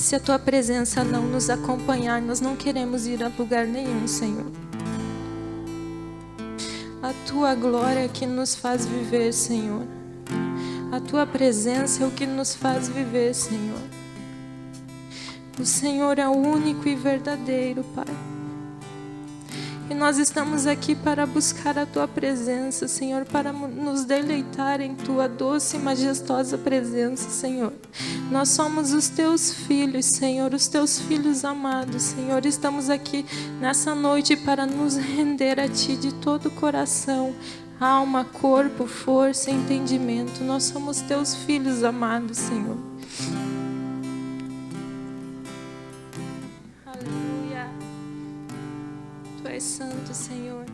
Se a Tua presença não nos acompanhar, nós não queremos ir a lugar nenhum, Senhor. A Tua glória é que nos faz viver, Senhor. A Tua presença é o que nos faz viver, Senhor. O Senhor é o único e verdadeiro, Pai. E nós estamos aqui para buscar a Tua presença, Senhor, para nos deleitar em Tua doce e majestosa presença, Senhor. Nós somos os Teus filhos, Senhor, os Teus filhos amados, Senhor. Estamos aqui nessa noite para nos render a Ti de todo o coração, alma, corpo, força e entendimento. Nós somos Teus filhos amados, Senhor. Aleluia. Tu és santo, Senhor.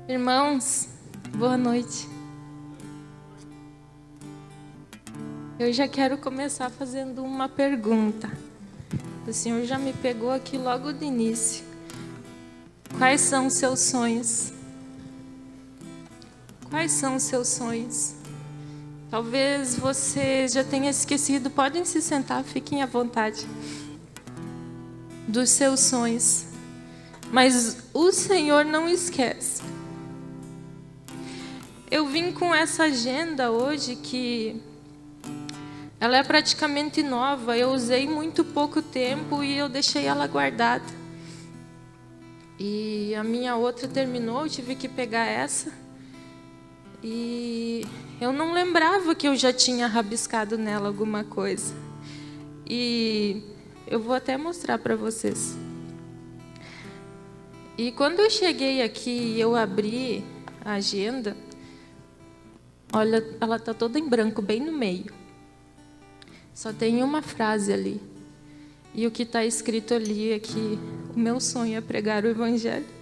Irmãos, boa noite. Eu já quero começar fazendo uma pergunta. O Senhor já me pegou aqui logo do início. Quais são os seus sonhos? Quais são os seus sonhos? Talvez você já tenha esquecido. Podem se sentar, fiquem à vontade. Dos seus sonhos. Mas o Senhor não esquece. Eu vim com essa agenda hoje que ela é praticamente nova. Eu usei muito pouco tempo e eu deixei ela guardada. E a minha outra terminou, eu tive que pegar essa. E eu não lembrava que eu já tinha rabiscado nela alguma coisa. E eu vou até mostrar para vocês. E quando eu cheguei aqui e eu abri a agenda, olha, ela está toda em branco, bem no meio. Só tem uma frase ali. E o que está escrito ali é que o meu sonho é pregar o Evangelho.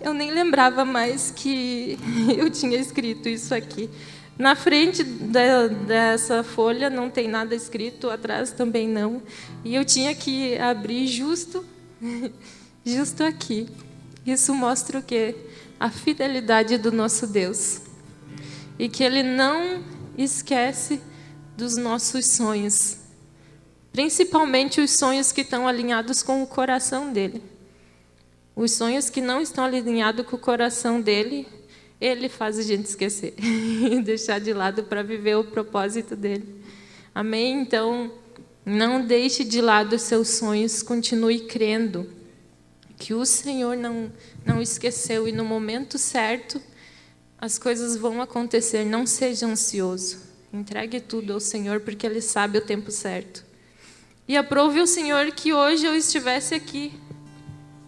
Eu nem lembrava mais que eu tinha escrito isso aqui. Na frente dessa folha não tem nada escrito, atrás também não. E eu tinha que abrir justo aqui. Isso mostra o quê? A fidelidade do nosso Deus. E que Ele não esquece dos nossos sonhos. Principalmente os sonhos que estão alinhados com o coração dEle. Os sonhos que não estão alinhados com o coração dEle, Ele faz a gente esquecer. E deixar de lado para viver o propósito dEle. Amém? Então, não deixe de lado os seus sonhos. Continue crendo que o Senhor não esqueceu. E no momento certo, as coisas vão acontecer. Não seja ansioso. Entregue tudo ao Senhor, porque Ele sabe o tempo certo. E aprove o Senhor que hoje eu estivesse aqui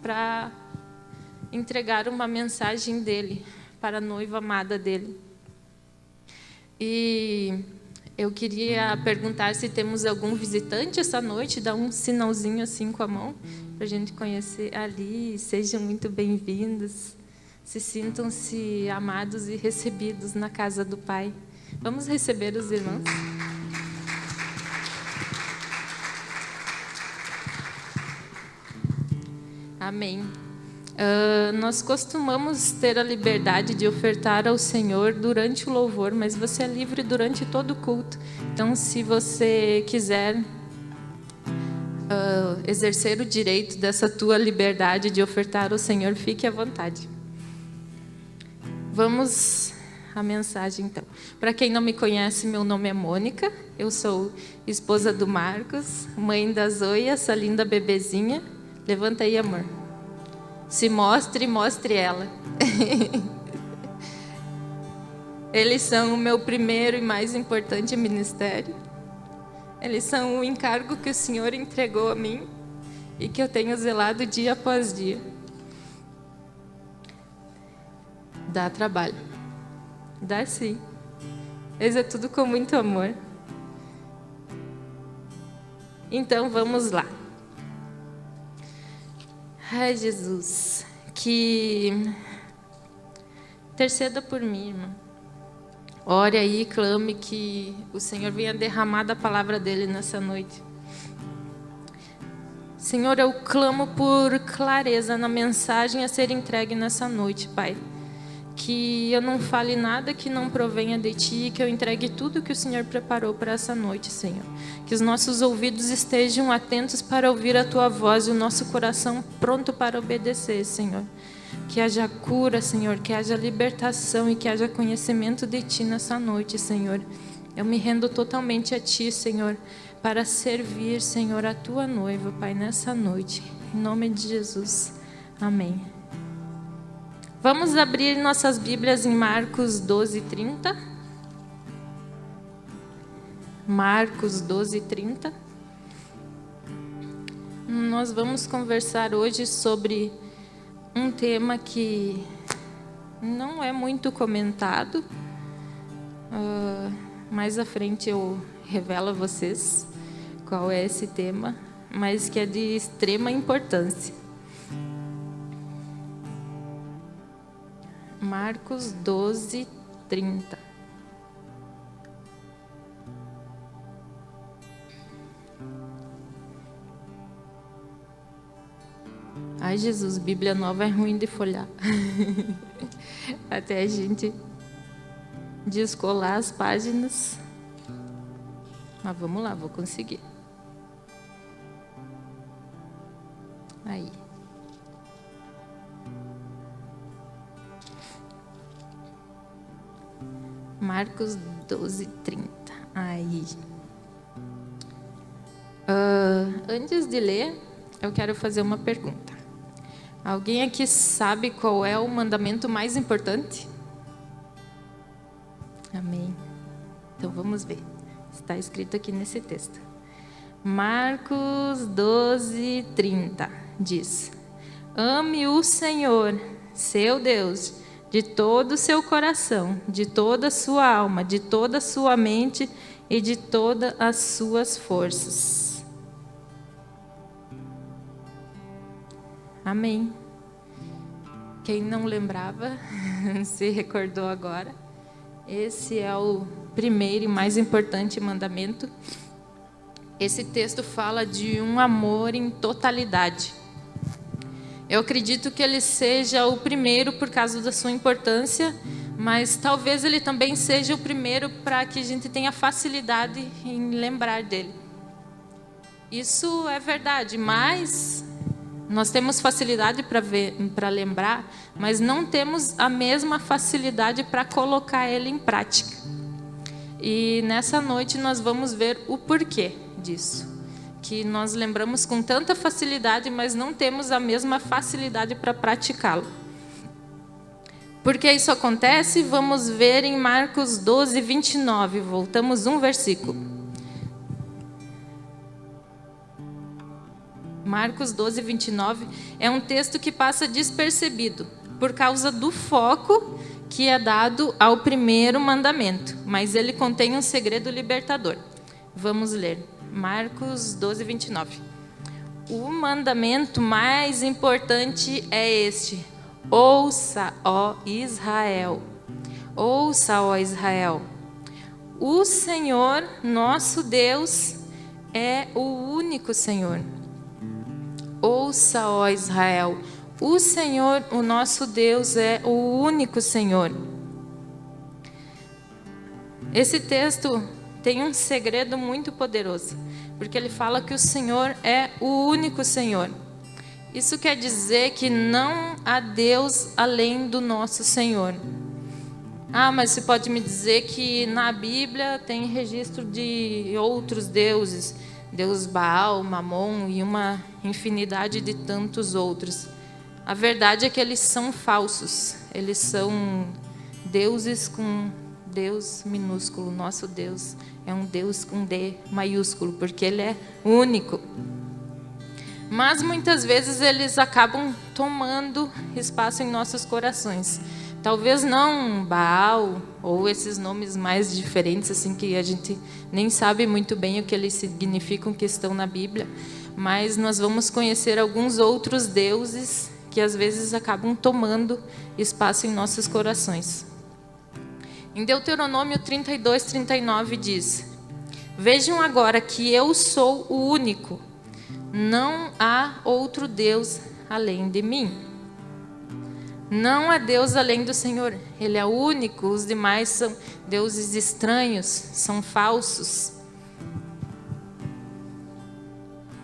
para entregar uma mensagem dEle para a noiva amada dEle. E eu queria perguntar se temos algum visitante essa noite. Dá um sinalzinho assim com a mão para a gente conhecer ali. Sejam muito bem-vindos. Se sintam-se amados e recebidos na casa do Pai. Vamos receber os irmãos. Amém. Nós costumamos ter a liberdade de ofertar ao Senhor durante o louvor, mas você é livre durante todo o culto. Então, se você quiser exercer o direito dessa tua liberdade de ofertar ao Senhor, fique à vontade. Vamos à mensagem, então. Para quem não me conhece, meu nome é Mônica. Eu sou esposa do Marcos, mãe da Zoe, essa linda bebezinha. Levanta aí, amor. Se mostre, mostre ela. Eles são o meu primeiro e mais importante ministério. Eles são o encargo que o Senhor entregou a mim e que eu tenho zelado dia após dia. Dá trabalho. Dá sim. Mas é tudo com muito amor. Então vamos lá. Ai, Jesus, que interceda por mim, irmão. Ore aí, clame que o Senhor venha derramar da palavra dele nessa noite. Senhor, eu clamo por clareza na mensagem a ser entregue nessa noite, Pai. que eu não fale nada que não provenha de Ti, que eu entregue tudo que o Senhor preparou para essa noite, Senhor. Que os nossos ouvidos estejam atentos para ouvir a Tua voz e o nosso coração pronto para obedecer, Senhor. Que haja cura, Senhor, que haja libertação e que haja conhecimento de Ti nessa noite, Senhor. Eu me rendo totalmente a Ti, Senhor, para servir, Senhor, a Tua noiva, Pai, nessa noite. Em nome de Jesus. Amém. Vamos abrir nossas Bíblias em Marcos 12:30. Marcos 12:30. Nós vamos conversar hoje sobre um tema que não é muito comentado. Mais à frente eu revelo a vocês qual é esse tema, mas que é de extrema importância. Marcos 12:30. Ai, Jesus, Bíblia nova é ruim de folhear. Até a gente descolar as páginas. Mas vamos lá, vou conseguir. Aí. Marcos 12:30. Aí. Antes de ler, eu quero fazer uma pergunta. Alguém aqui sabe qual é o mandamento mais importante? Amém. Então vamos ver. Está escrito aqui nesse texto. Marcos 12:30 diz: Ame o Senhor, seu Deus, de todo o seu coração, de toda a sua alma, de toda a sua mente e de todas as suas forças. Amém. Quem não lembrava, se recordou agora. Esse é o primeiro e mais importante mandamento. Esse texto fala de um amor em totalidade. Eu acredito que ele seja o primeiro por causa da sua importância, mas talvez ele também seja o primeiro para que a gente tenha facilidade em lembrar dele. Isso é verdade, mas nós temos facilidade para lembrar, mas não temos a mesma facilidade para colocar ele em prática. E nessa noite nós vamos ver o porquê disso. Que nós lembramos com tanta facilidade, mas não temos a mesma facilidade para praticá-lo. Por que isso acontece? Vamos ver em Marcos 12:29. Voltamos um versículo. Marcos 12:29 é um texto que passa despercebido por causa do foco que é dado ao primeiro mandamento, mas ele contém um segredo libertador. Vamos ler. Marcos 12:29. O mandamento mais importante é este: ouça, ó Israel. Ouça, ó Israel. O Senhor, nosso Deus, é o único Senhor. Ouça, ó Israel, o Senhor, o nosso Deus, é o único Senhor. Esse texto tem um segredo muito poderoso, porque ele fala que o Senhor é o único Senhor. Isso quer dizer que não há Deus além do nosso Senhor. Mas você pode me dizer que na Bíblia tem registro de outros deuses, Deus Baal, Mamon e uma infinidade de tantos outros. A verdade é que eles são falsos. Eles são deuses com Deus minúsculo. Nosso Deus é um Deus com D maiúsculo, porque Ele é único. Mas muitas vezes eles acabam tomando espaço em nossos corações. Talvez não Baal ou esses nomes mais diferentes, assim, que a gente nem sabe muito bem o que eles significam, que estão na Bíblia, mas nós vamos conhecer alguns outros deuses que às vezes acabam tomando espaço em nossos corações. Em Deuteronômio 32:39 diz: Vejam agora que eu sou o único, não há outro Deus além de mim. Não há Deus além do Senhor. Ele é único, os demais são deuses estranhos, são falsos.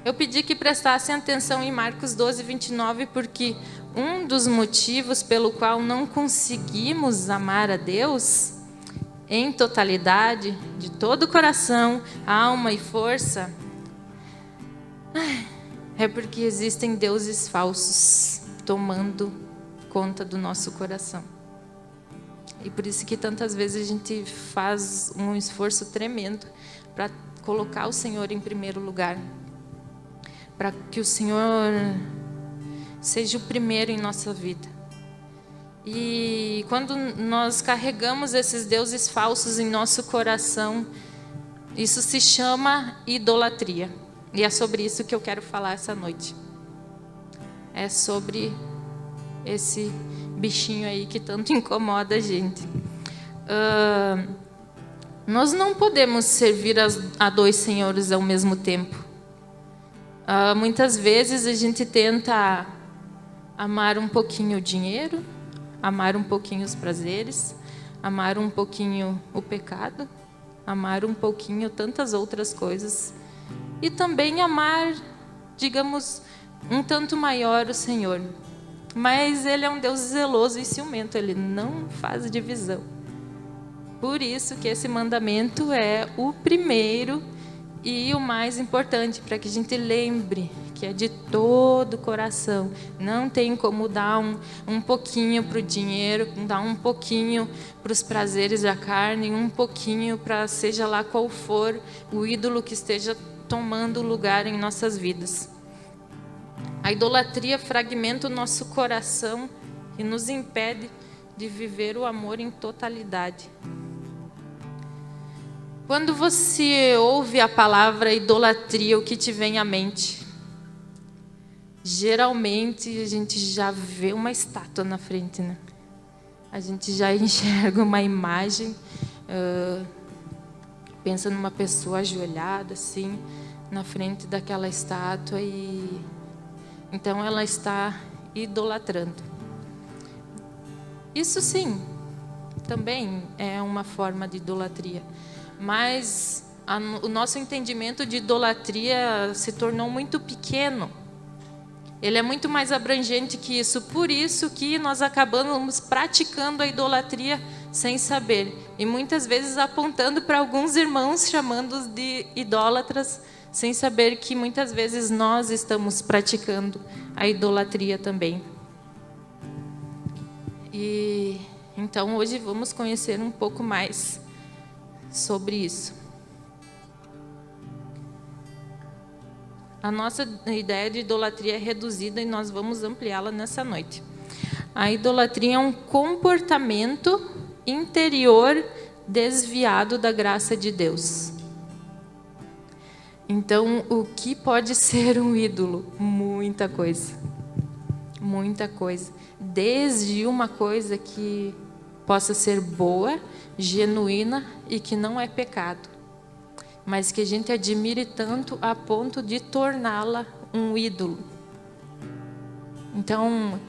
Eu pedi que prestassem atenção em Marcos 12, 29, porque um dos motivos pelo qual não conseguimos amar a Deus em totalidade, de todo o coração, alma e força, é porque existem deuses falsos tomando conta do nosso coração. E por isso que tantas vezes a gente faz um esforço tremendo para colocar o Senhor em primeiro lugar, para que o Senhor seja o primeiro em nossa vida. E quando nós carregamos esses deuses falsos em nosso coração, isso se chama idolatria. E é sobre isso que eu quero falar essa noite. É sobre esse bichinho aí que tanto incomoda a gente. Nós não podemos servir a dois senhores ao mesmo tempo. Muitas vezes a gente tenta amar um pouquinho o dinheiro, amar um pouquinho os prazeres, amar um pouquinho o pecado, amar um pouquinho tantas outras coisas. E também amar, digamos, um tanto maior o Senhor. Mas Ele é um Deus zeloso e ciumento, Ele não faz divisão. Por isso que esse mandamento é o primeiro e o mais importante, para que a gente lembre que é de todo o coração. Não tem como dar um pouquinho para o dinheiro, dar um pouquinho para os prazeres da carne, um pouquinho para seja lá qual for o ídolo que esteja tomando lugar em nossas vidas. A idolatria fragmenta o nosso coração e nos impede de viver o amor em totalidade. Quando você ouve a palavra idolatria, o que te vem à mente? Geralmente a gente já vê uma estátua na frente, né? A gente já enxerga uma imagem, pensa numa pessoa ajoelhada assim, na frente daquela estátua, e então ela está idolatrando. Isso sim, também é uma forma de idolatria. Mas o nosso entendimento de idolatria se tornou muito pequeno. Ele é muito mais abrangente que isso. Por isso que nós acabamos praticando a idolatria sem saber. E muitas vezes apontando para alguns irmãos, chamando-os de idólatras, sem saber que muitas vezes nós estamos praticando a idolatria também. E então hoje vamos conhecer um pouco mais sobre isso. A nossa ideia de idolatria é reduzida e nós vamos ampliá-la nessa noite. A idolatria é um comportamento interior desviado da graça de Deus. Então, o que pode ser um ídolo? Muita coisa. Muita coisa. Desde uma coisa que possa ser boa, genuína e que não é pecado, mas que a gente admire tanto a ponto de torná-la um ídolo. Então,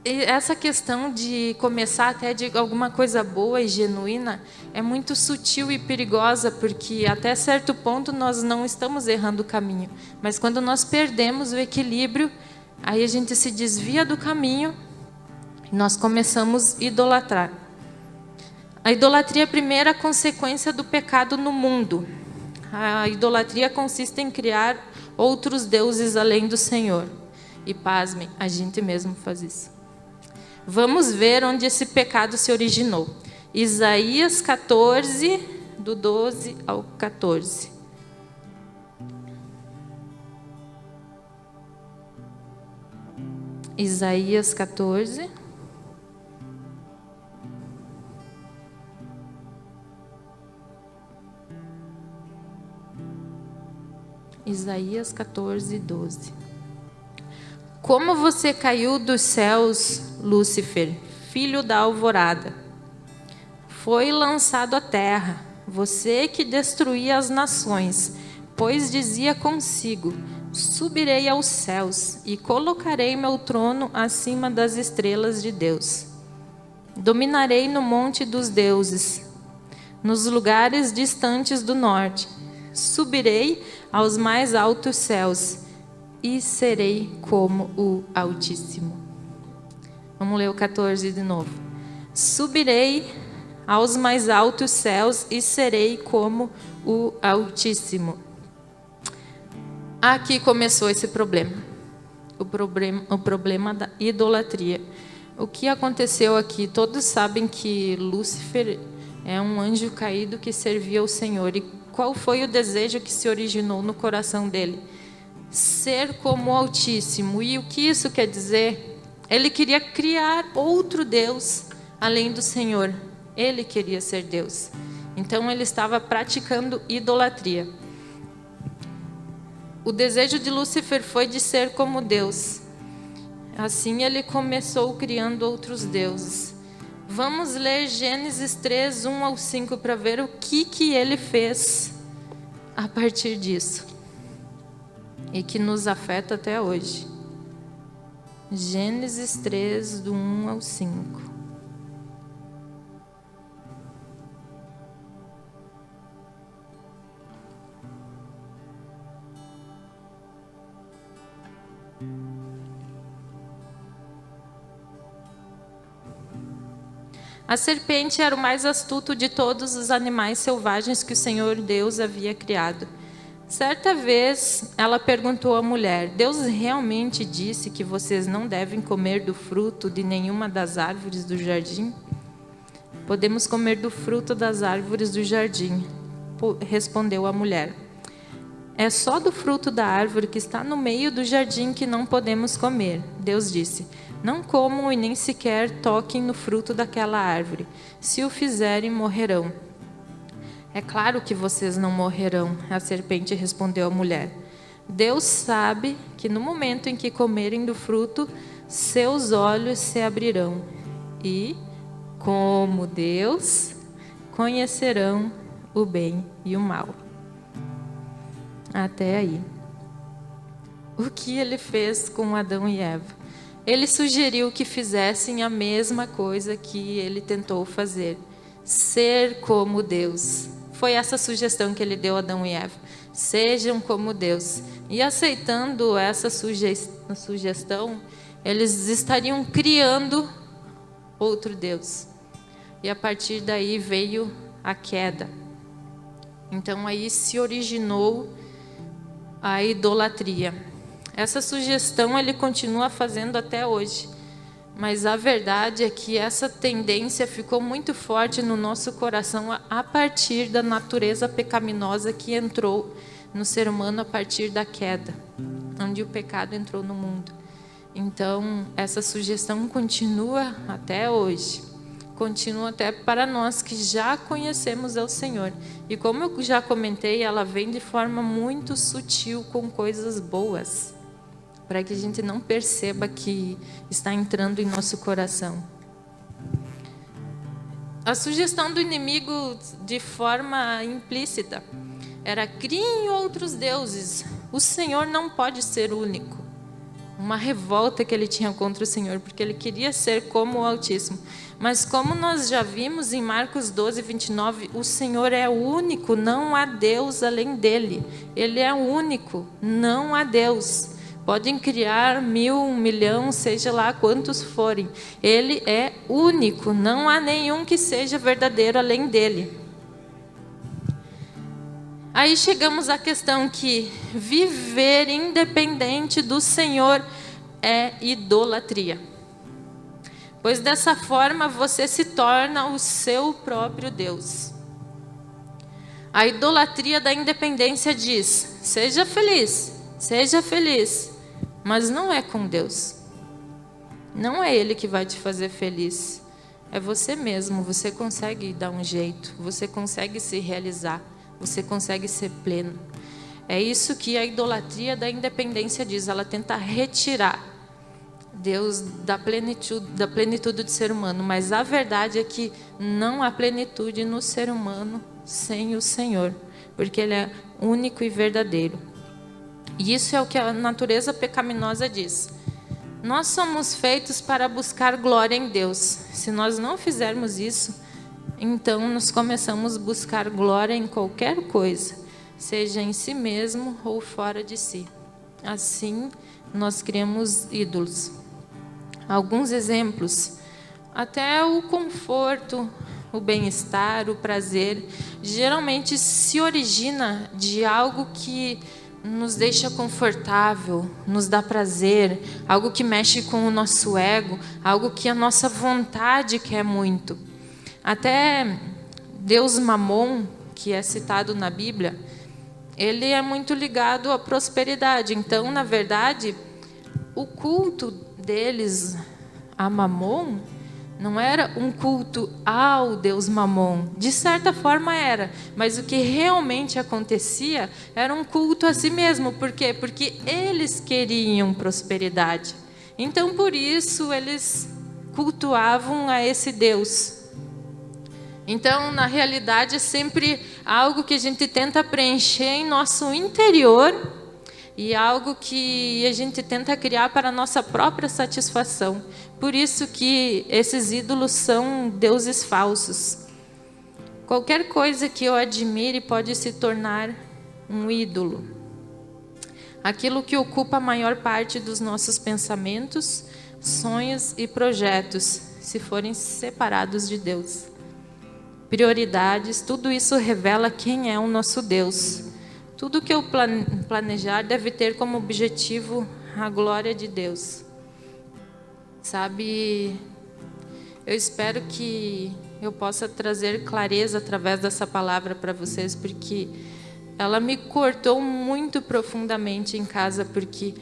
essa questão de começar até de alguma coisa boa e genuína é muito sutil e perigosa, porque até certo ponto nós não estamos errando o caminho, mas quando nós perdemos o equilíbrio, aí a gente se desvia do caminho e nós começamos a idolatrar. A idolatria é a primeira consequência do pecado no mundo. A idolatria consiste em criar outros deuses além do Senhor. E pasmem, a gente mesmo faz isso. Vamos ver onde esse pecado se originou. Isaías 14, do 12 ao 14. Isaías 14. Isaías 14, 12. Como você caiu dos céus, Lúcifer, filho da alvorada. Foi lançado à terra, você que destruía as nações, pois dizia consigo, Subirei aos céus e colocarei meu trono acima das estrelas de Deus. Dominarei no monte dos deuses, nos lugares distantes do norte. Subirei aos mais altos céus e serei como o Altíssimo. Vamos ler o 14 de novo. Subirei aos mais altos céus e serei como o Altíssimo. Aqui começou esse problema. O problema da idolatria. O que aconteceu aqui? Todos sabem que Lúcifer é um anjo caído que servia ao Senhor. E qual foi o desejo que se originou no coração dele? Ser como o Altíssimo. E o que isso quer dizer? Ele queria criar outro Deus além do Senhor. Ele queria ser Deus. Então ele estava praticando idolatria. O desejo de Lúcifer foi de ser como Deus. Assim ele começou criando outros deuses. Vamos ler Gênesis 3, 1 ao 5 para ver o que ele fez a partir disso. E que nos afeta até hoje. Gênesis 3, do 1 ao 5. A serpente era o mais astuto de todos os animais selvagens que o Senhor Deus havia criado. Certa vez, ela perguntou à mulher: Deus realmente disse que vocês não devem comer do fruto de nenhuma das árvores do jardim? Podemos comer do fruto das árvores do jardim, respondeu a mulher. É só do fruto da árvore que está no meio do jardim que não podemos comer. Deus disse: não comam e nem sequer toquem no fruto daquela árvore. Se o fizerem, morrerão. É claro que vocês não morrerão, a serpente respondeu à mulher. Deus sabe que no momento em que comerem do fruto, seus olhos se abrirão e, como Deus, conhecerão o bem e o mal. Até aí. O que ele fez com Adão e Eva? Ele sugeriu que fizessem a mesma coisa que ele tentou fazer. Ser como Deus. Foi essa sugestão que ele deu a Adão e Eva. Sejam como Deus. E aceitando essa sugestão, eles estariam criando outro Deus. E a partir daí veio a queda. Então aí se originou a idolatria. Essa sugestão ele continua fazendo até hoje. Mas a verdade é que essa tendência ficou muito forte no nosso coração a partir da natureza pecaminosa que entrou no ser humano a partir da queda, onde o pecado entrou no mundo. Então, essa sugestão continua até hoje. Continua até para nós que já conhecemos ao Senhor. E como eu já comentei, ela vem de forma muito sutil, com coisas boas, para que a gente não perceba que está entrando em nosso coração. A sugestão do inimigo, de forma implícita, era: criem outros deuses. O Senhor não pode ser único. Uma revolta que ele tinha contra o Senhor, porque ele queria ser como o Altíssimo. Mas como nós já vimos em Marcos 12, 29, o Senhor é único, não há Deus além dele. Ele é único, não há Deus. Podem criar 1000, 1 milhão, seja lá quantos forem. Ele é único, não há nenhum que seja verdadeiro além dele. Aí chegamos à questão que viver independente do Senhor é idolatria. Pois dessa forma você se torna o seu próprio Deus. A idolatria da independência diz: seja feliz, mas não é com Deus. Não é Ele que vai te fazer feliz. É você mesmo, você consegue dar um jeito, você consegue se realizar, você consegue ser pleno. É isso que a idolatria da independência diz. Ela tenta retirar Deus da plenitude do ser humano. Mas a verdade é que não há plenitude no ser humano sem o Senhor, porque Ele é único e verdadeiro. E isso é o que a natureza pecaminosa diz. Nós somos feitos para buscar glória em Deus. Se nós não fizermos isso, então nós começamos a buscar glória em qualquer coisa, seja em si mesmo ou fora de si. Assim, nós criamos ídolos. Alguns exemplos: até o conforto, o bem-estar, o prazer, geralmente se origina de algo que nos deixa confortável, nos dá prazer, algo que mexe com o nosso ego, algo que a nossa vontade quer muito. Até Deus Mamon, que é citado na Bíblia, ele é muito ligado à prosperidade. Então, na verdade, o culto deles a Mamon não era um culto ao Deus Mamon. De certa forma era, mas o que realmente acontecia era um culto a si mesmo. Por quê? Porque eles queriam prosperidade. Então, por isso, eles cultuavam a esse Deus. Então, na realidade, é sempre algo que a gente tenta preencher em nosso interior e algo que a gente tenta criar para a nossa própria satisfação. Por isso que esses ídolos são deuses falsos. Qualquer coisa que eu admire pode se tornar um ídolo. Aquilo que ocupa a maior parte dos nossos pensamentos, sonhos e projetos, se forem separados de Deus. Prioridades, tudo isso revela quem é o nosso Deus. Tudo que eu planejar deve ter como objetivo a glória de Deus. Sabe, eu espero que eu possa trazer clareza através dessa palavra para vocês, porque ela me cortou muito profundamente em casa, porque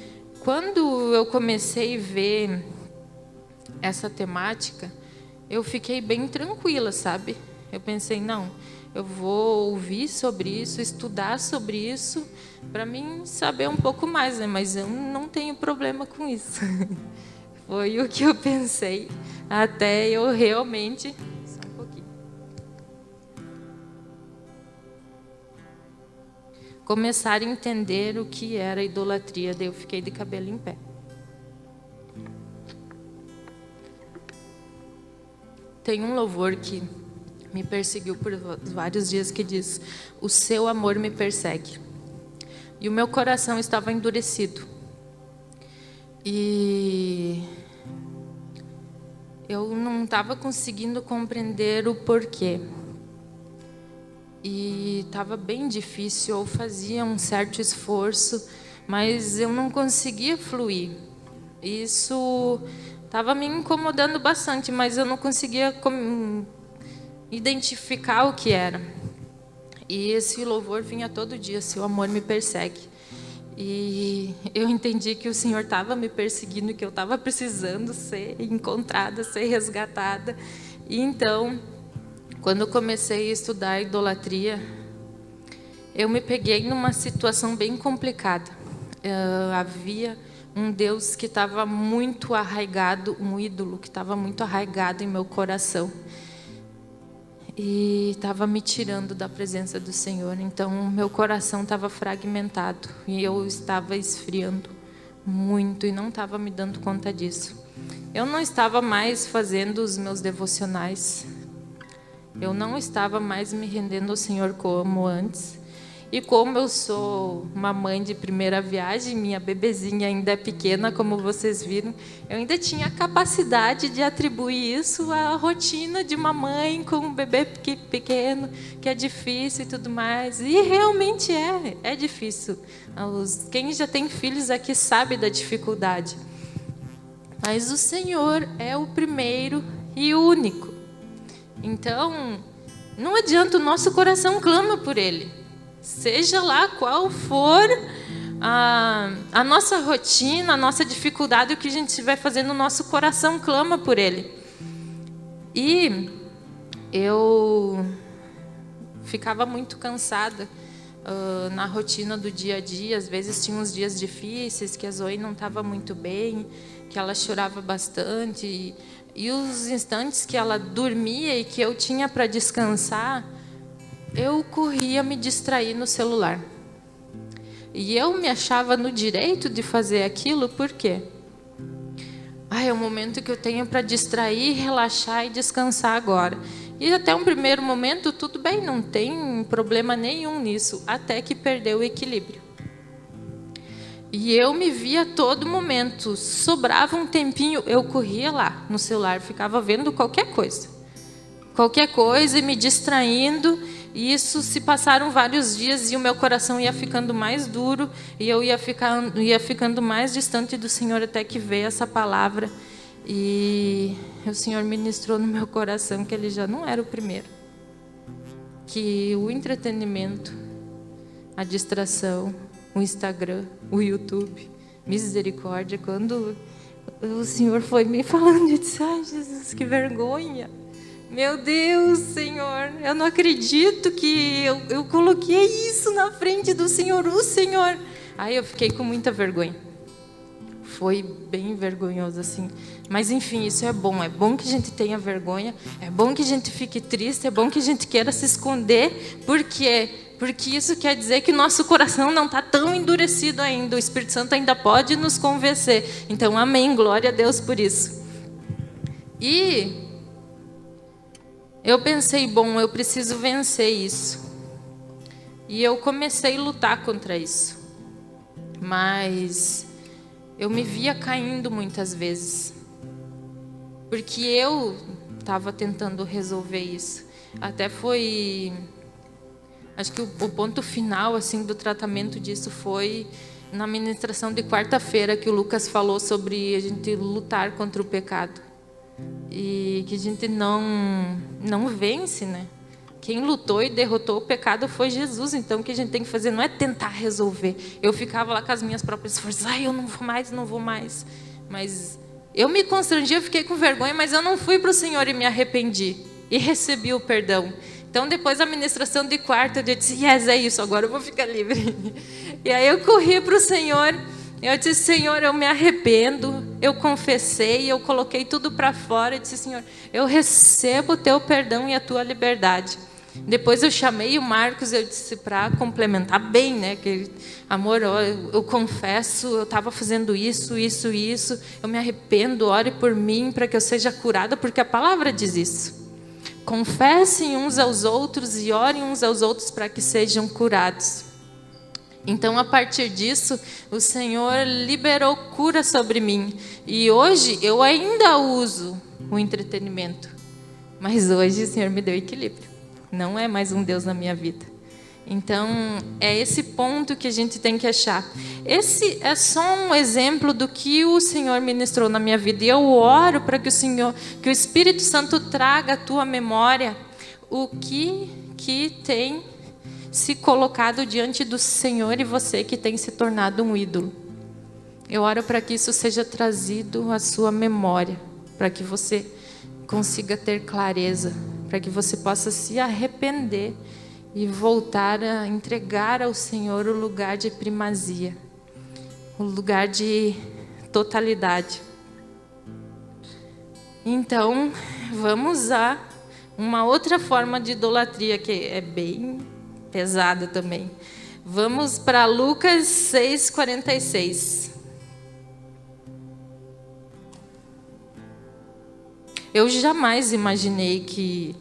quando eu comecei a ver essa temática, eu fiquei bem tranquila, sabe? Eu pensei, não, eu vou ouvir sobre isso, estudar sobre isso, para mim saber um pouco mais, né? Mas eu não tenho problema com isso. Foi o que eu pensei, até eu realmente... Só um pouquinho. Começar a entender o que era idolatria, daí eu fiquei de cabelo em pé. Tem um louvor que me perseguiu por vários dias que diz: o seu amor me persegue. E o meu coração estava endurecido. E eu não estava conseguindo compreender o porquê. E estava bem difícil, eu fazia um certo esforço, mas eu não conseguia fluir. Isso estava me incomodando bastante, mas eu não conseguia identificar o que era. E esse louvor vinha todo dia: seu amor me persegue. E eu entendi que o Senhor estava me perseguindo, que eu estava precisando ser encontrada, ser resgatada. E então, quando eu comecei a estudar idolatria, eu me peguei numa situação bem complicada. Havia um Deus que estava muito arraigado, um ídolo que estava muito arraigado em meu coração. E estava me tirando da presença do Senhor. Então, meu coração estava fragmentado e eu estava esfriando muito e não estava me dando conta disso. Eu não estava mais fazendo os meus devocionais. Eu não estava mais me rendendo ao Senhor como antes. E como eu sou uma mãe de primeira viagem, minha bebezinha ainda é pequena, como vocês viram, eu ainda tinha a capacidade de atribuir isso à rotina de uma mãe com um bebê pequeno, que é difícil e tudo mais. E realmente é difícil. Quem já tem filhos aqui sabe da dificuldade. Mas o Senhor é o primeiro e único. Então, não adianta, o nosso coração clama por Ele. Seja lá qual for a nossa rotina, a nossa dificuldade, o que a gente estiver fazendo, o nosso coração clama por Ele. E eu ficava muito cansada na rotina do dia a dia. Às vezes tinha uns dias difíceis, que a Zoe não estava muito bem, que ela chorava bastante. E os instantes que ela dormia e que eu tinha para descansar, eu corria me distrair no celular. E eu me achava no direito de fazer aquilo, por quê? É o momento que eu tenho para distrair, relaxar e descansar agora. E até um primeiro momento, tudo bem, não tem problema nenhum nisso, até que perdeu o equilíbrio. E eu me via a todo momento, sobrava um tempinho, eu corria lá no celular, ficava vendo qualquer coisa e me distraindo. E isso se passaram vários dias e o meu coração ia ficando mais duro e eu ia ficando mais distante do Senhor, até que veio essa palavra. E o Senhor ministrou no meu coração que Ele já não era o primeiro. Que o entretenimento, a distração, o Instagram, o YouTube, misericórdia, quando o Senhor foi me falando, eu disse, ai Jesus, que vergonha. Meu Deus, Senhor, eu não acredito que eu coloquei isso na frente do Senhor, o Senhor. Aí eu fiquei com muita vergonha. Foi bem vergonhoso assim. Mas enfim, isso é bom que a gente tenha vergonha, é bom que a gente fique triste, é bom que a gente queira se esconder, porque isso quer dizer que nosso coração não está tão endurecido ainda, o Espírito Santo ainda pode nos convencer. Então, amém, glória a Deus por isso. E eu pensei, eu preciso vencer isso. E eu comecei a lutar contra isso. Mas eu me via caindo muitas vezes. Porque eu estava tentando resolver isso. Até foi... Acho que o ponto final assim, do tratamento disso foi na ministração de quarta-feira, que o Lucas falou sobre a gente lutar contra o pecado. E que a gente não vence, né? Quem lutou e derrotou o pecado foi Jesus. Então, o que a gente tem que fazer não é tentar resolver. Eu ficava lá com as minhas próprias forças. Eu não vou mais. Mas eu me constrangi, eu fiquei com vergonha, mas eu não fui para o Senhor e me arrependi. E recebi o perdão. Então, depois da ministração de quarta, eu disse, é isso, agora eu vou ficar livre. E aí eu corri para o Senhor. Eu disse, Senhor, eu me arrependo. Eu confessei, eu coloquei tudo para fora. Eu disse, Senhor, eu recebo o teu perdão e a tua liberdade. Depois eu chamei o Marcos, eu disse para complementar bem, né? Que, amor, eu confesso, eu estava fazendo isso. Eu me arrependo, ore por mim para que eu seja curada, porque a palavra diz isso. Confessem uns aos outros e orem uns aos outros para que sejam curados. Então, a partir disso, o Senhor liberou cura sobre mim. E hoje eu ainda uso o entretenimento. Mas hoje o Senhor me deu equilíbrio. Não é mais um Deus na minha vida. Então, é esse ponto que a gente tem que achar. Esse é só um exemplo do que o Senhor ministrou na minha vida. E eu oro para que o Espírito Santo traga à tua memória o que tem se colocado diante do Senhor e você que tem se tornado um ídolo. Eu oro para que isso seja trazido à sua memória, para que você consiga ter clareza, para que você possa se arrepender e voltar a entregar ao Senhor o lugar de primazia, o lugar de totalidade. Então, vamos a uma outra forma de idolatria que é bem pesada também. Vamos para Lucas 6:46. Eu jamais imaginei que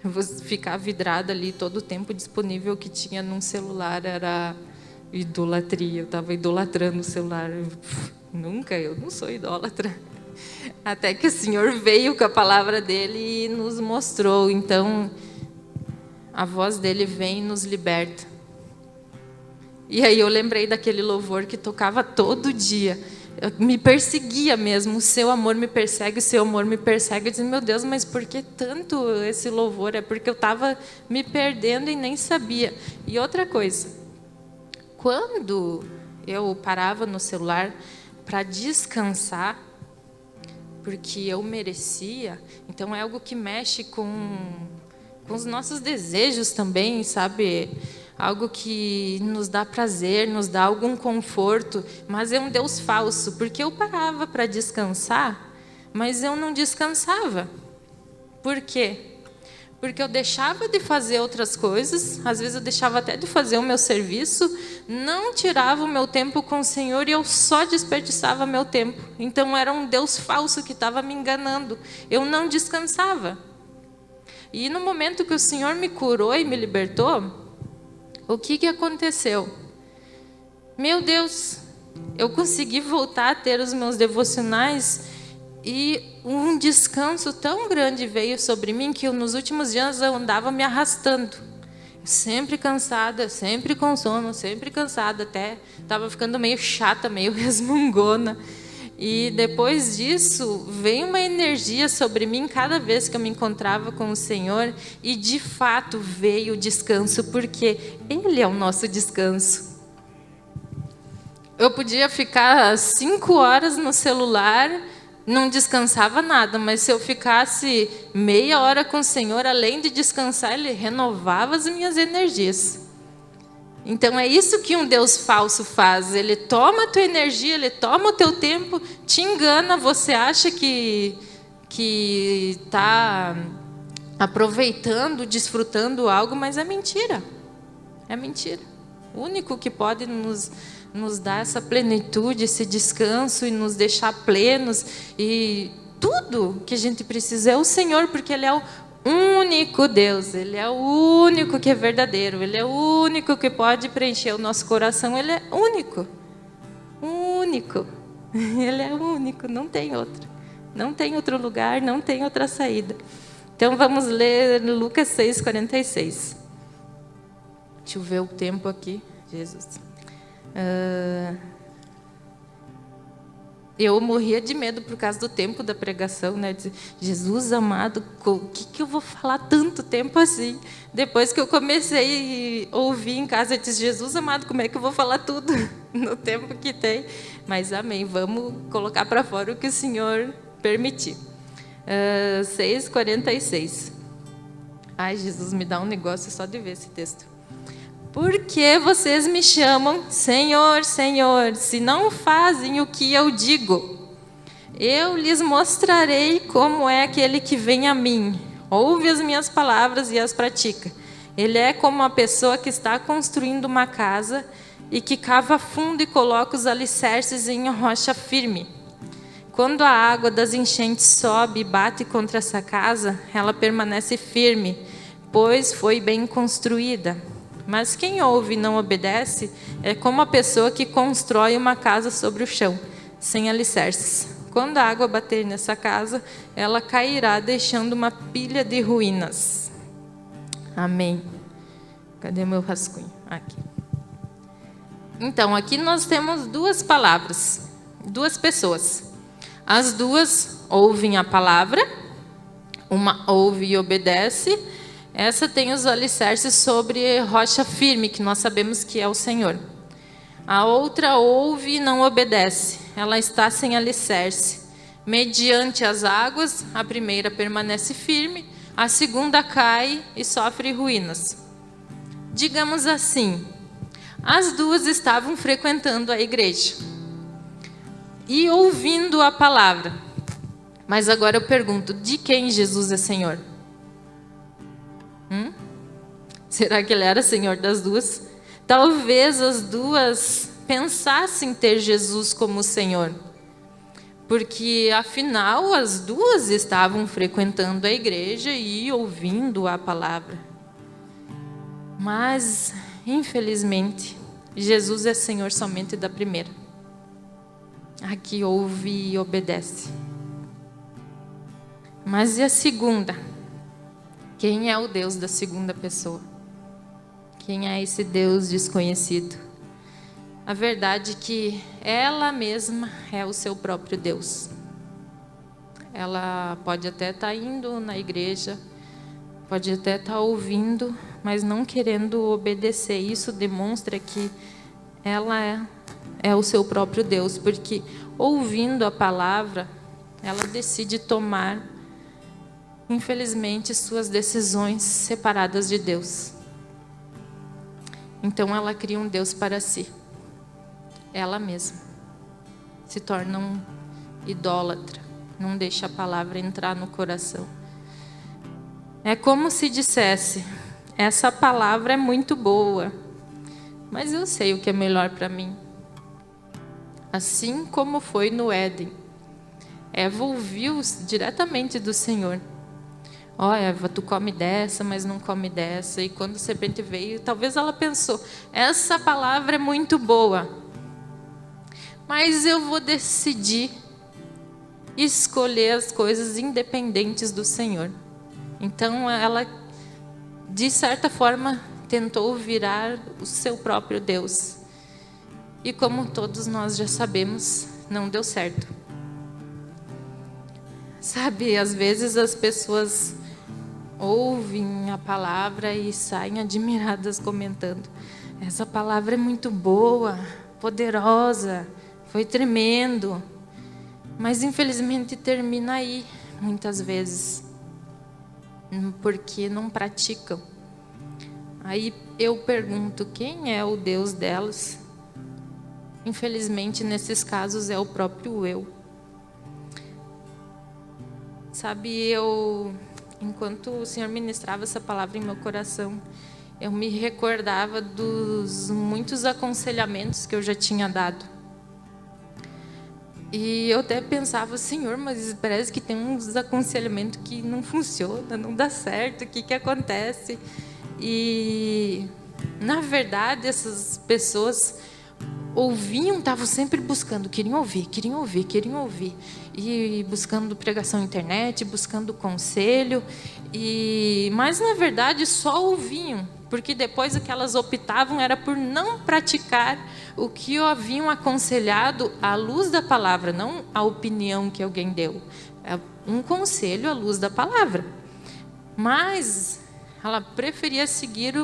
eu vou ficar vidrada ali todo o tempo disponível que tinha num celular era idolatria. Eu estava idolatrando o celular. Nunca, eu não sou idólatra. Até que o Senhor veio com a palavra dele e nos mostrou. Então, a voz dele vem e nos liberta. E aí eu lembrei daquele louvor que tocava todo dia. Me perseguia mesmo, o seu amor me persegue, o seu amor me persegue. Eu disse, meu Deus, mas por que tanto esse louvor? É porque eu estava me perdendo e nem sabia. E outra coisa, quando eu parava no celular para descansar, porque eu merecia, então é algo que mexe com os nossos desejos também, sabe? Algo que nos dá prazer, nos dá algum conforto, mas é um Deus falso, porque eu parava para descansar, mas eu não descansava. Por quê? porque eu deixava de fazer outras coisas, às vezes eu deixava até de fazer o meu serviço, não tirava o meu tempo com o Senhor e eu só desperdiçava meu tempo. Então era um Deus falso que estava me enganando. Eu não descansava. E no momento que o Senhor me curou e me libertou, o que aconteceu? Meu Deus, eu consegui voltar a ter os meus devocionais e um descanso tão grande veio sobre mim que nos últimos dias eu andava me arrastando. Sempre cansada, sempre com sono, sempre cansada, até estava ficando meio chata, meio resmungona. E depois disso, veio uma energia sobre mim cada vez que eu me encontrava com o Senhor. E de fato veio o descanso, porque Ele é o nosso descanso. Eu podia ficar 5 horas no celular, não descansava nada, mas se eu ficasse meia hora com o Senhor, além de descansar, Ele renovava as minhas energias. Então é isso que um Deus falso faz. Ele toma a tua energia, ele toma o teu tempo, te engana, você acha que está aproveitando, desfrutando algo, mas é mentira. É mentira. O único que pode nos dar essa plenitude, esse descanso e nos deixar plenos e tudo que a gente precisa é o Senhor, porque Ele é o único Deus, Ele é o único que é verdadeiro, Ele é o único que pode preencher o nosso coração, Ele é único, único, Ele é único, não tem outro, não tem outro lugar, não tem outra saída. Então vamos ler Lucas 6:46. Deixa eu ver o tempo aqui, Jesus. Eu morria de medo por causa do tempo da pregação, né? Jesus amado, o que eu vou falar tanto tempo assim? Depois que eu comecei a ouvir em casa, eu disse, Jesus amado, como é que eu vou falar tudo no tempo que tem? Mas amém, vamos colocar para fora o que o Senhor permitir. 6:46. Ai, Jesus, me dá um negócio só de ver esse texto. Por que vocês me chamam Senhor, Senhor, se não fazem o que eu digo? Eu lhes mostrarei como é aquele que vem a mim, ouve as minhas palavras e as pratica. Ele é como uma pessoa que está construindo uma casa e que cava fundo e coloca os alicerces em rocha firme. Quando a água das enchentes sobe e bate contra essa casa, ela permanece firme, pois foi bem construída. Mas quem ouve e não obedece é como a pessoa que constrói uma casa sobre o chão, sem alicerces. Quando a água bater nessa casa, ela cairá, deixando uma pilha de ruínas. Amém. Cadê meu rascunho? Aqui. Então, aqui nós temos duas palavras, duas pessoas. As duas ouvem a palavra, uma ouve e obedece. Essa tem os alicerces sobre rocha firme, que nós sabemos que é o Senhor. A outra ouve e não obedece. Ela está sem alicerce. Mediante as águas, a primeira permanece firme, a segunda cai e sofre ruínas. Digamos assim, as duas estavam frequentando a igreja e ouvindo a palavra. Mas agora eu pergunto, de quem Jesus é Senhor? Será que Ele era Senhor das duas? Talvez as duas pensassem ter Jesus como Senhor, porque afinal as duas estavam frequentando a igreja e ouvindo a palavra. Mas, infelizmente, Jesus é Senhor somente da primeira, a que ouve e obedece. Mas e a segunda? Quem é o Deus da segunda pessoa? Quem é esse Deus desconhecido? A verdade é que ela mesma é o seu próprio Deus. Ela pode até estar indo na igreja, pode até estar ouvindo, mas não querendo obedecer. Isso demonstra que ela é o seu próprio Deus, porque ouvindo a palavra, ela decide tomar, infelizmente, suas decisões separadas de Deus. Então ela cria um Deus para si. Ela mesma se torna um idólatra, não deixa a palavra entrar no coração. É como se dissesse: essa palavra é muito boa, mas eu sei o que é melhor para mim. Assim como foi no Éden. Eva ouviu diretamente do Senhor: ó, Eva, tu come dessa, mas não come dessa. E quando a serpente veio, talvez ela pensou: essa palavra é muito boa, mas eu vou decidir escolher as coisas independentes do Senhor. Então ela, de certa forma, tentou virar o seu próprio Deus. E como todos nós já sabemos, não deu certo. Sabe, às vezes as pessoas ouvem a palavra e saem admiradas comentando: essa palavra é muito boa, poderosa, foi tremendo. Mas infelizmente termina aí, muitas vezes, porque não praticam. Aí eu pergunto: quem é o Deus delas? Infelizmente, nesses casos, é o próprio eu. Sabe, enquanto o Senhor ministrava essa palavra em meu coração, eu me recordava dos muitos aconselhamentos que eu já tinha dado. E eu até pensava: Senhor, mas parece que tem uns aconselhamentos que não funciona, não dá certo, o que acontece? E, na verdade, essas pessoas ouviam, estavam sempre buscando, queriam ouvir. E buscando pregação na internet, buscando conselho. Mas, na verdade, só ouviam, porque depois o que elas optavam era por não praticar o que haviam aconselhado à luz da palavra, não a opinião que alguém deu. É um conselho à luz da palavra. Mas ela preferia seguir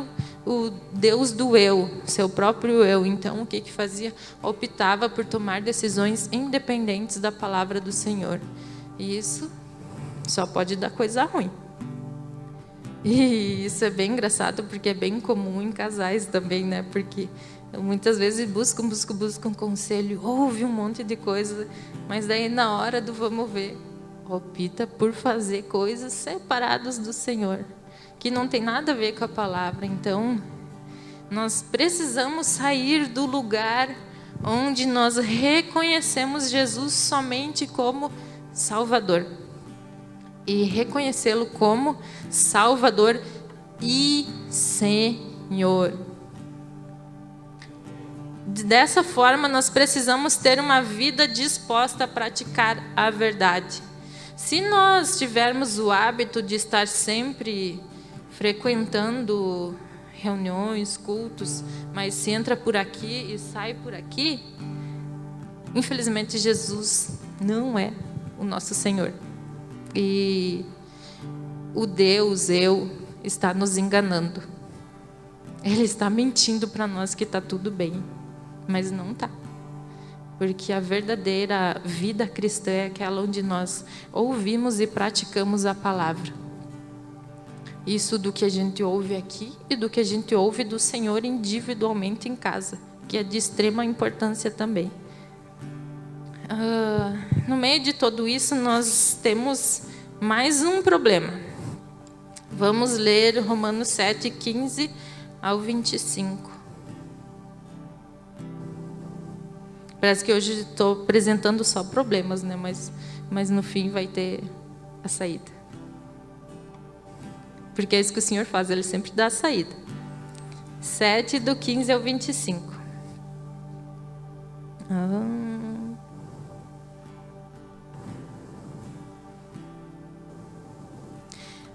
o Deus do eu, seu próprio eu. Então, o que fazia? Optava por tomar decisões independentes da palavra do Senhor. E isso só pode dar coisa ruim. E isso é bem engraçado, porque é bem comum em casais também, né? Porque muitas vezes buscam conselho, ouve um monte de coisa, mas daí na hora do vamos ver, opta por fazer coisas separadas do Senhor, que não tem nada a ver com a palavra. Então, nós precisamos sair do lugar onde nós reconhecemos Jesus somente como Salvador e reconhecê-lo como Salvador e Senhor. Dessa forma, nós precisamos ter uma vida disposta a praticar a verdade. Se nós tivermos o hábito de estar sempre frequentando reuniões, cultos, mas se entra por aqui e sai por aqui, infelizmente Jesus não é o nosso Senhor. E o Deus, eu, está nos enganando. Ele está mentindo para nós que está tudo bem, mas não está. Porque a verdadeira vida cristã é aquela onde nós ouvimos e praticamos a palavra. Isso do que a gente ouve aqui e do que a gente ouve do Senhor individualmente em casa, que é de extrema importância também. No meio de tudo isso, nós temos mais um problema. Vamos ler Romanos 7, 15 ao 25. Parece que hoje estou apresentando só problemas, né? Mas no fim vai ter a saída. Porque é isso que o Senhor faz, Ele sempre dá a saída. 7, do 15 ao 25.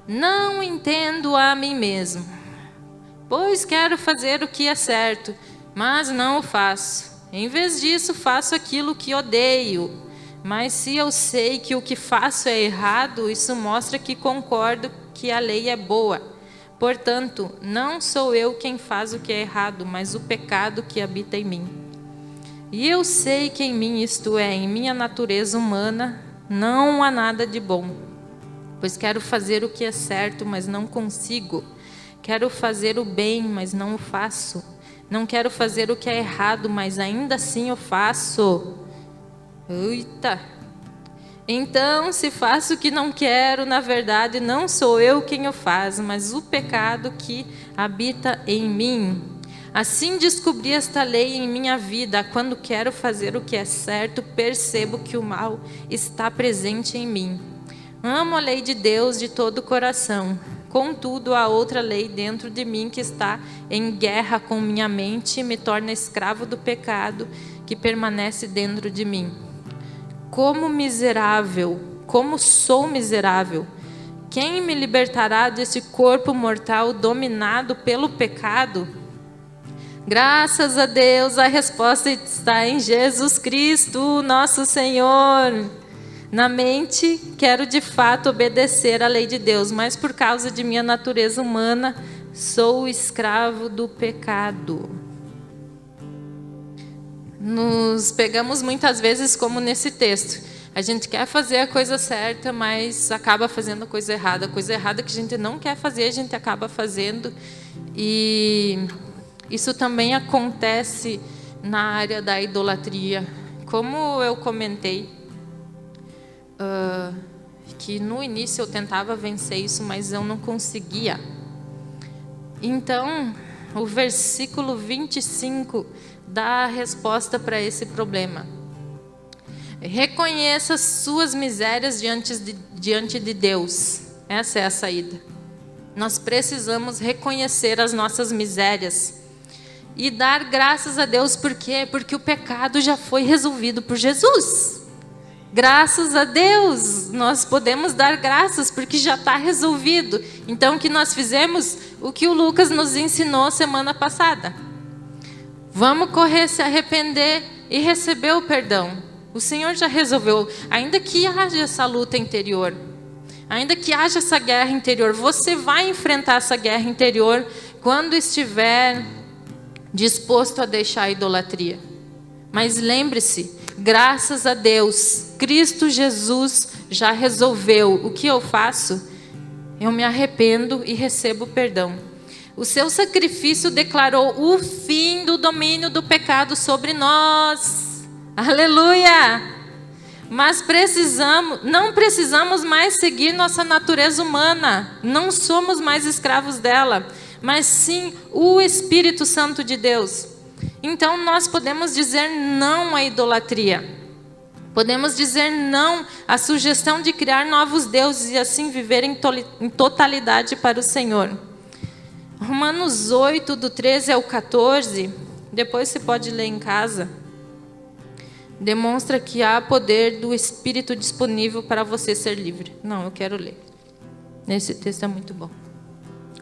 Não entendo a mim mesmo, pois quero fazer o que é certo, mas não o faço. Em vez disso, faço aquilo que odeio. Mas se eu sei que o que faço é errado, isso mostra que concordo que a lei é boa. Portanto, não sou eu quem faz o que é errado, mas o pecado que habita em mim. E eu sei que em mim, isto é, em minha natureza humana, não há nada de bom. Pois quero fazer o que é certo, mas não consigo. Quero fazer o bem, mas não o faço. Não quero fazer o que é errado, mas ainda assim o faço. Eita! Então, se faço o que não quero, na verdade, não sou eu quem o faz, mas o pecado que habita em mim. Assim descobri esta lei em minha vida: quando quero fazer o que é certo, percebo que o mal está presente em mim. Amo a lei de Deus de todo o coração. Contudo, há outra lei dentro de mim que está em guerra com minha mente e me torna escravo do pecado que permanece dentro de mim. Como miserável, como sou miserável! Quem me libertará desse corpo mortal dominado pelo pecado? Graças a Deus, a resposta está em Jesus Cristo, nosso Senhor. Na mente, quero de fato obedecer à lei de Deus, mas por causa de minha natureza humana, sou escravo do pecado. Nos pegamos muitas vezes como nesse texto. A gente quer fazer a coisa certa, mas acaba fazendo a coisa errada. A coisa errada que a gente não quer fazer, a gente acaba fazendo. E isso também acontece na área da idolatria. Como eu comentei, que no início eu tentava vencer isso, mas eu não conseguia. Então, o versículo 25 dá a resposta para esse problema. Reconheça suas misérias diante de Deus. Essa é a saída. Nós precisamos reconhecer as nossas misérias e dar graças a Deus. Por quê? Porque o pecado já foi resolvido por Jesus. Graças a Deus, nós podemos dar graças porque já está resolvido. Então, o que nós fizemos? O que o Lucas nos ensinou semana passada. Vamos correr, se arrepender e receber o perdão. O Senhor já resolveu. Ainda que haja essa luta interior, ainda que haja essa guerra interior, você vai enfrentar essa guerra interior quando estiver disposto a deixar a idolatria. Mas lembre-se, graças a Deus, Cristo Jesus já resolveu. O que eu faço? Eu me arrependo e recebo perdão. O seu sacrifício declarou o fim do domínio do pecado sobre nós. Aleluia! Mas não precisamos mais seguir nossa natureza humana. Não somos mais escravos dela, mas sim o Espírito Santo de Deus. Então nós podemos dizer não à idolatria. Podemos dizer não à sugestão de criar novos deuses e assim viver em totalidade para o Senhor. Romanos 8, do 13 ao 14, depois você pode ler em casa, demonstra que há poder do Espírito disponível para você ser livre. Não, eu quero ler. Esse texto é muito bom.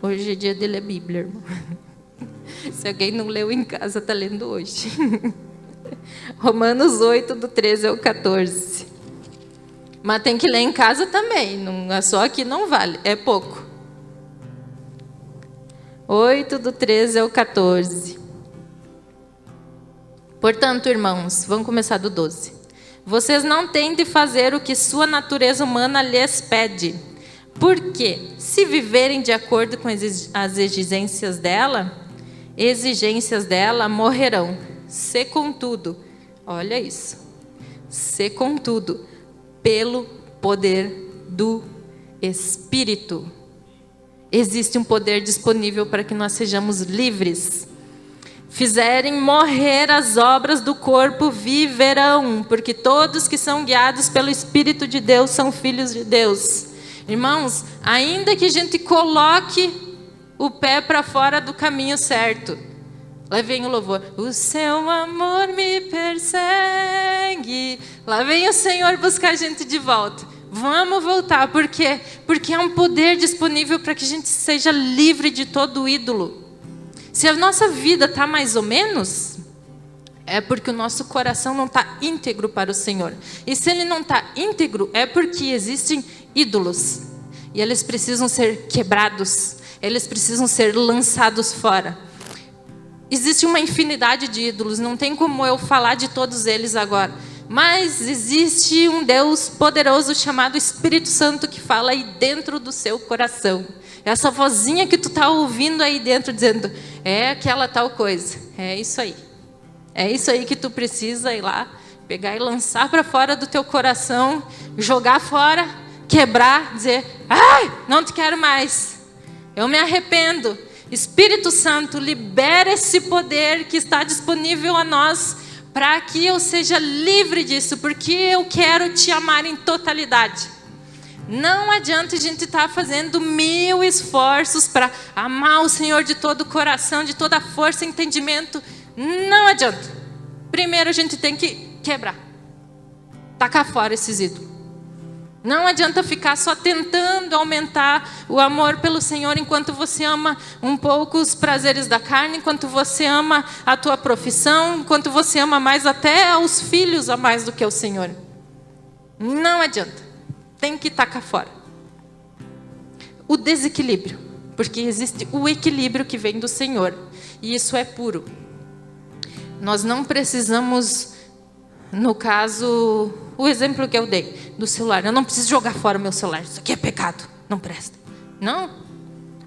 Hoje é dia de ler Bíblia, irmão. Se alguém não leu em casa, está lendo hoje. Romanos 8, do 13 ao 14. Mas tem que ler em casa também. Não, só aqui não vale, é pouco. 8, do 13 ao 14. Portanto, irmãos, vamos começar do 12. Vocês não têm de fazer o que sua natureza humana lhes pede. Porque, se viverem de acordo com as exigências dela, morrerão. Se contudo, olha isso. Se contudo, pelo poder do Espírito. Existe um poder disponível para que nós sejamos livres. Fizerem morrer as obras do corpo, viverão, porque todos que são guiados pelo Espírito de Deus são filhos de Deus. Irmãos, ainda que a gente coloque o pé para fora do caminho certo, lá vem o louvor. O seu amor me persegue. Lá vem o Senhor buscar a gente de volta. Vamos voltar, por quê? Porque é um poder disponível para que a gente seja livre de todo ídolo. Se a nossa vida está mais ou menos, é porque o nosso coração não está íntegro para o Senhor. E se ele não está íntegro, é porque existem ídolos. E eles precisam ser quebrados. Eles precisam ser lançados fora. Existe uma infinidade de ídolos, não tem como eu falar de todos eles agora. Mas existe um Deus poderoso chamado Espírito Santo que fala aí dentro do seu coração. Essa vozinha que tu está ouvindo aí dentro dizendo, é aquela tal coisa, é isso aí. É isso aí que tu precisa ir lá, pegar e lançar para fora do teu coração, jogar fora, quebrar, dizer: ai, não te quero mais, eu me arrependo. Espírito Santo, libera esse poder que está disponível a nós, para que eu seja livre disso, porque eu quero te amar em totalidade. Não adianta a gente estar fazendo 1000 esforços para amar o Senhor de todo o coração, de toda a força e entendimento. Não adianta. Primeiro a gente tem que quebrar, tacar fora esses ídolos. Não adianta ficar só tentando aumentar o amor pelo Senhor enquanto você ama um pouco os prazeres da carne, enquanto você ama a tua profissão, enquanto você ama mais até os filhos a mais do que o Senhor. Não adianta. Tem que tacar fora. O desequilíbrio, porque existe o equilíbrio que vem do Senhor, e isso é puro. Nós não precisamos, no caso, o exemplo que eu dei do celular, eu não preciso jogar fora o meu celular, isso aqui é pecado, não presta. Não,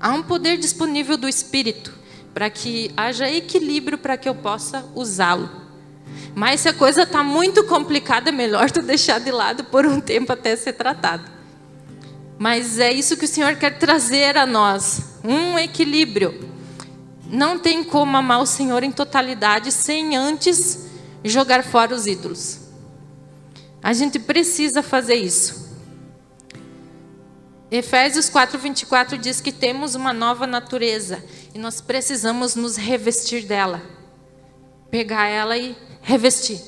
há um poder disponível do Espírito para que haja equilíbrio para que eu possa usá-lo. Mas se a coisa está muito complicada, é melhor tu deixar de lado por um tempo até ser tratado. Mas é isso que o Senhor quer trazer a nós, um equilíbrio. Não tem como amar o Senhor em totalidade sem antes jogar fora os ídolos. A gente precisa fazer isso. Efésios 4:24 diz que temos uma nova natureza e nós precisamos nos revestir dela. Pegar ela e revestir.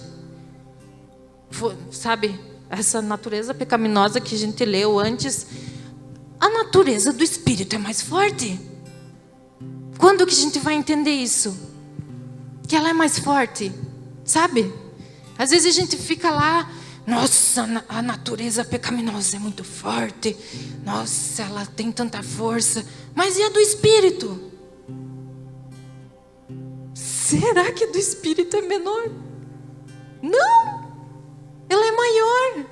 Sabe, essa natureza pecaminosa que a gente leu antes, a natureza do Espírito é mais forte. Quando que a gente vai entender isso? Que ela é mais forte, sabe? Às vezes a gente fica lá, nossa, a natureza pecaminosa é muito forte, nossa, ela tem tanta força, mas e a do Espírito? Será que a do Espírito é menor? Não, ela é maior,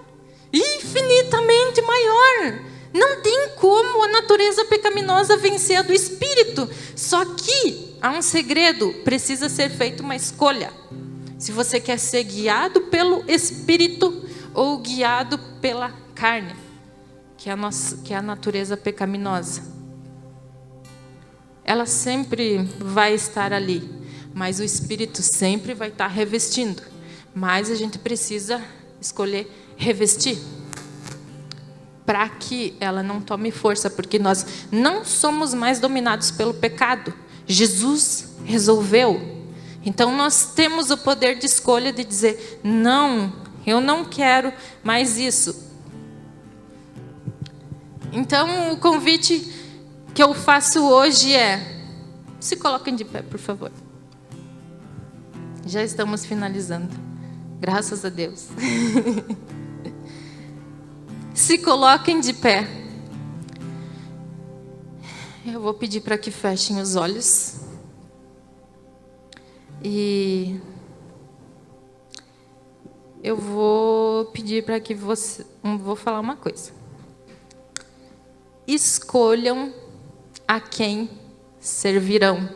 infinitamente maior. Não tem como a natureza pecaminosa vencer a do Espírito. Só que há um segredo, precisa ser feita uma escolha. Se você quer ser guiado pelo Espírito ou guiado pela carne, que é a natureza pecaminosa. Ela sempre vai estar ali, mas o Espírito sempre vai estar revestindo. Mas a gente precisa escolher revestir, para que ela não tome força, porque nós não somos mais dominados pelo pecado. Jesus resolveu. Então nós temos o poder de escolha de dizer: não, eu não quero mais isso. Então o convite que eu faço hoje é: se coloquem de pé, por favor. Já estamos finalizando. Graças a Deus. Se coloquem de pé. Eu vou pedir para que fechem os olhos. E eu vou pedir para que você... Vou falar uma coisa. Escolham a quem servirão.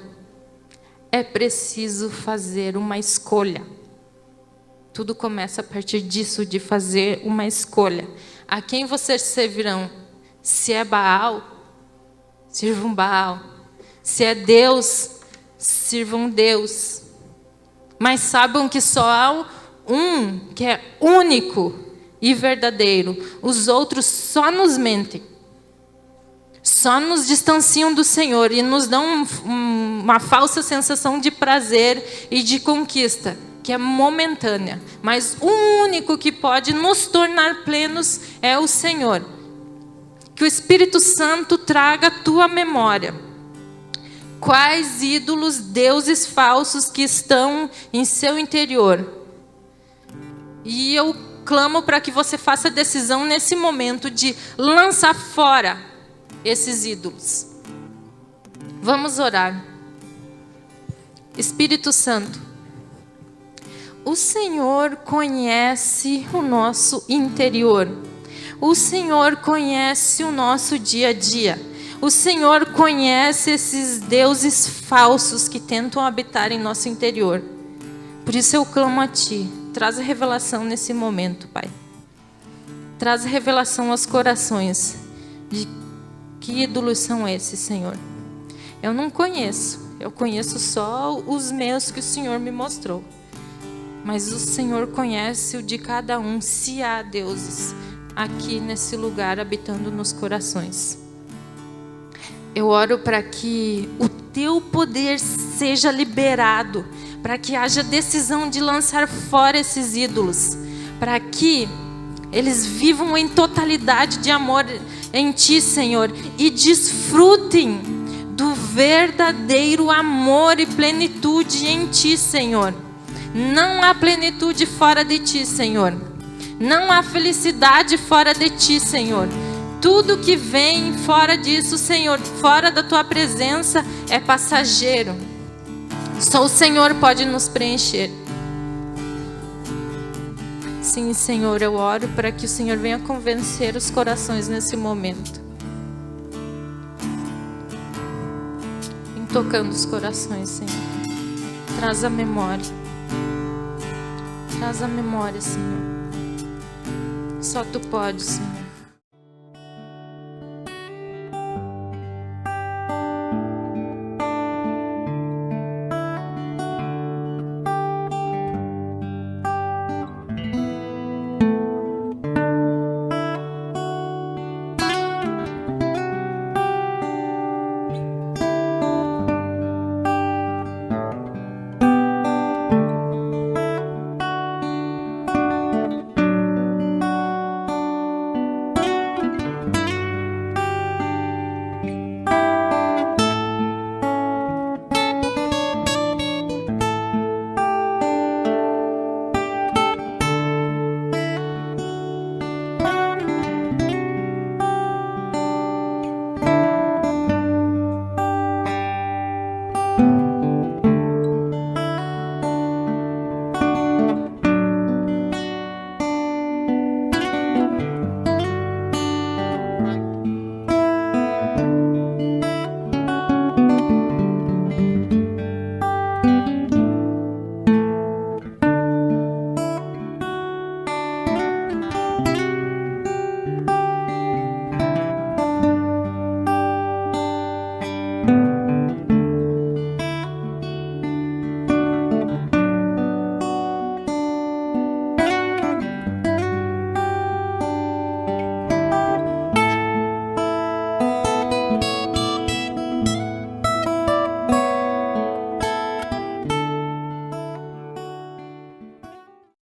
É preciso fazer uma escolha. Tudo começa a partir disso, de fazer uma escolha. A quem vocês servirão? Se é Baal, sirvam Baal. Se é Deus, sirvam Deus. Mas saibam que só há um que é único e verdadeiro. Os outros só nos mentem. Só nos distanciam do Senhor e nos dão uma falsa sensação de prazer e de conquista, que é momentânea. Mas o único que pode nos tornar plenos é o Senhor. Que o Espírito Santo traga à tua memória quais ídolos, deuses falsos que estão em seu interior. E eu clamo para que você faça a decisão nesse momento de lançar fora esses ídolos. Vamos orar. Espírito Santo, o Senhor conhece o nosso interior. O Senhor conhece o nosso dia a dia. O Senhor conhece esses deuses falsos que tentam habitar em nosso interior. Por isso eu clamo a Ti. Traz a revelação nesse momento, Pai. Traz revelação aos corações de que ídolos são esses, Senhor. Eu não conheço. Eu conheço só os meus que o Senhor me mostrou. Mas o Senhor conhece o de cada um, se há deuses aqui nesse lugar habitando nos corações. Eu oro para que o teu poder seja liberado, para que haja decisão de lançar fora esses ídolos, para que eles vivam em totalidade de amor em ti, Senhor, e desfrutem do verdadeiro amor e plenitude em ti, Senhor. Não há plenitude fora de ti, Senhor. Não há felicidade fora de ti, Senhor. Tudo que vem fora disso, Senhor, fora da tua presença, é passageiro. Só o Senhor pode nos preencher. Sim, Senhor, eu oro para que o Senhor venha convencer os corações nesse momento. Vem tocando os corações, Senhor. Traz a memória. Traz a memória, Senhor. Só tu podes, Senhor.